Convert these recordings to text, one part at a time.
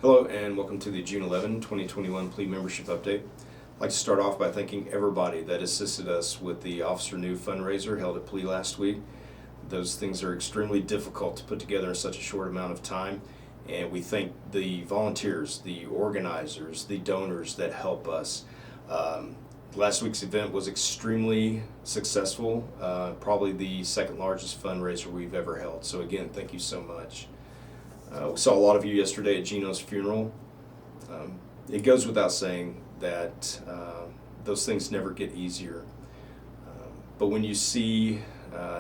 Hello and welcome to the June 11, 2021 Plea Membership Update. I'd like to start off by thanking everybody that assisted us with the Officer New fundraiser held at Plea last week. Those things are extremely difficult to put together in such a short amount of time, and we thank the volunteers, the organizers, the donors that help us. Last week's event was extremely successful, probably the second largest fundraiser we've ever held. So again, thank you so much. We saw a lot of you yesterday at Gino's funeral. It goes without saying that those things never get easier. But when you see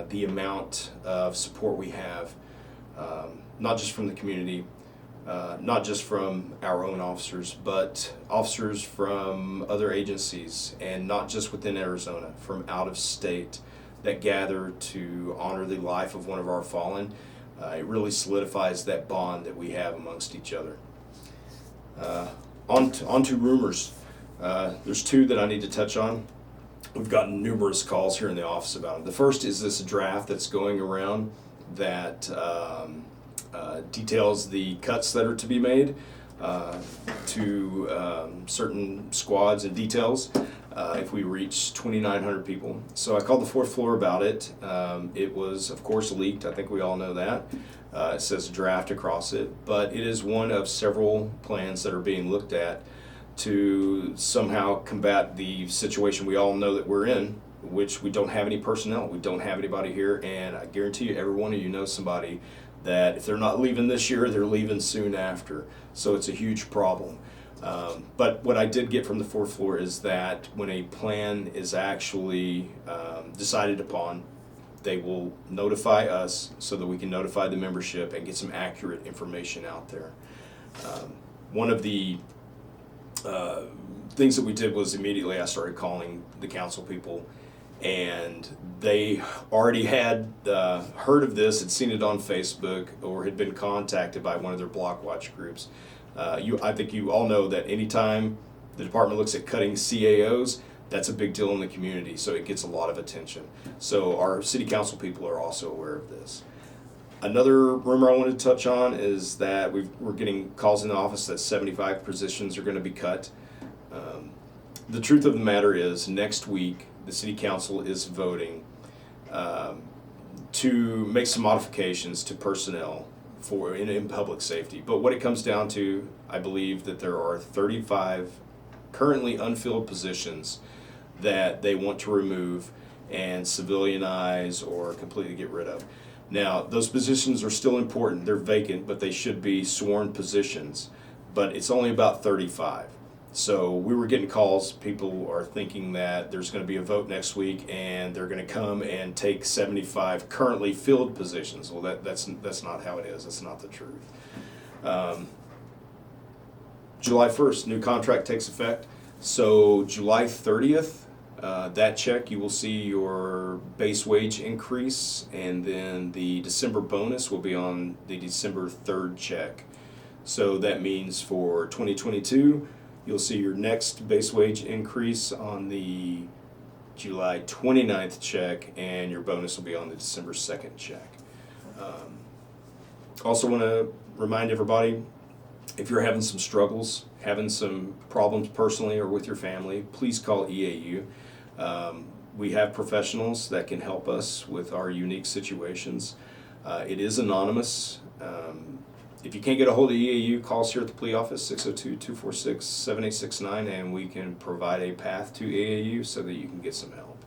the amount of support we have, not just from the community, not just from our own officers, but officers from other agencies, and not just within Arizona, from out of state that gather to honor the life of one of our fallen, it really solidifies that bond that we have amongst each other. On to rumors. There's two that I need to touch on. We've gotten numerous calls here in the office about them. The first is this draft that's going around that details the cuts that are to be made to certain squads and details if we reach 2,900 people. So I called the fourth floor about it. It was, of course, leaked. I think we all know that. It says draft across it, but it is one of several plans that are being looked at to somehow combat the situation we all know that we're in, which we don't have any personnel. We don't have anybody here, and I guarantee you every one of you knows somebody that if they're not leaving this year, they're leaving soon after. So it's a huge problem. But what I did get from the fourth floor is that when a plan is actually decided upon, they will notify us so that we can notify the membership and get some accurate information out there. One of the things that we did was immediately I started calling the council people, and they already had heard of this, had seen it on Facebook, or had been contacted by one of their block watch groups. I think you all know that anytime the department looks at cutting CAOs, that's a big deal in the community, so it gets a lot of attention. So our city council people are also aware of this. Another rumor I wanted to touch on is that we're getting calls in the office that 75 positions are going to be cut. The truth of the matter is, next week the city council is voting to make some modifications to personnel in public safety. But what it comes down to, I believe that there are 35 currently unfilled positions that they want to remove and civilianize or completely get rid of. Now, those positions are still important. They're vacant, but they should be sworn positions. But it's only about 35. So we were getting calls. People are thinking that there's going to be a vote next week and they're going to come and take 75 currently filled positions. Well, that's not how it is. That's not the truth. July 1st, new contract takes effect. So July 30th, that check, you will see your base wage increase, and then the December bonus will be on the December 3rd check. So that means for 2022, you'll see your next base wage increase on the July 29th check, and your bonus will be on the December 2nd check. Also want to remind everybody, if you're having some struggles, having some problems personally or with your family, please call EAU. We have professionals that can help us with our unique situations. It is anonymous. If you can't get a hold of EAU, call us here at the Plea office, 602-246-7869, and we can provide a path to EAU so that you can get some help.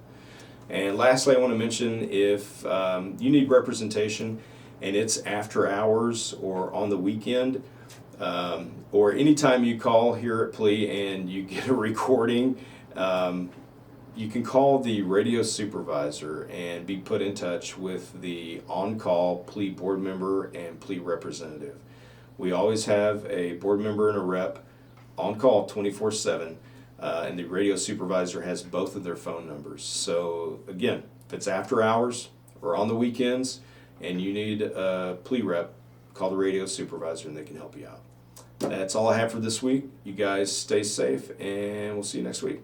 And lastly, I want to mention, if you need representation and it's after hours or on the weekend, or anytime you call here at Plea and you get a recording, you can call the radio supervisor and be put in touch with the on-call Plea board member and Plea representative. We always have a board member and a rep on call 24/7, and the radio supervisor has both of their phone numbers. So again, if it's after hours or on the weekends and you need a Plea rep, call the radio supervisor and they can help you out. That's all I have for this week. You guys stay safe, and we'll see you next week.